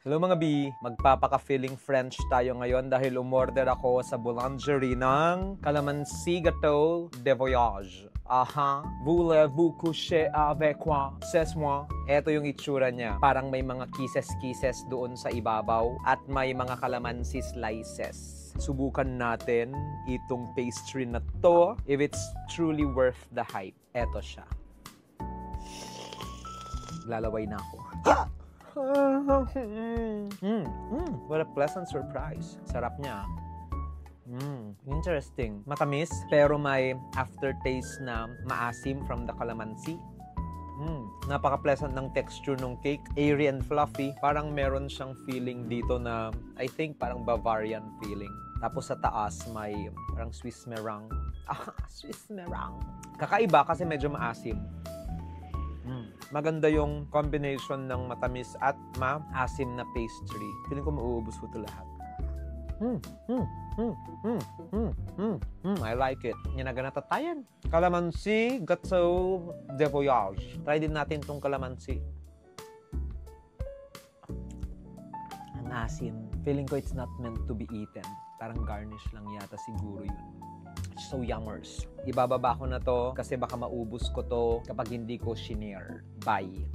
Hello mga B, magpapaka-feeling French tayo ngayon dahil umorder ako sa boulangerie ng calamansi gâteau de voyage. Aha, voulez-vous coucher avec moi? C'est moi. Ito yung itsura niya. Parang may mga kisses-kisses doon sa ibabaw at may mga calamansi slices. Subukan natin itong pastry na to if it's truly worth the hype. Ito siya. Lalaway na ako. What a pleasant surprise. Sarap niya. Interesting. Matamis, pero may aftertaste na maasim from the calamansi. Napaka-pleasant ng texture ng cake. Airy and fluffy. Parang meron siyang feeling dito na, I think, parang Bavarian feeling. Tapos sa taas, may parang Swiss meringue. Swiss meringue. Kakaiba kasi medyo maasim. Maganda yung combination ng matamis at maasim na pastry. Feeling ko mauubos ko ito lahat. I like it. Yanaganatatayan. Calamansi gâteau de voyage. Try din natin itong calamansi. Ang asim. Feeling ko it's not meant to be eaten. Parang garnish lang yata siguro yun. So yummers. Ibababa ko na to kasi baka maubos ko to kapag hindi ko shinare. Bye!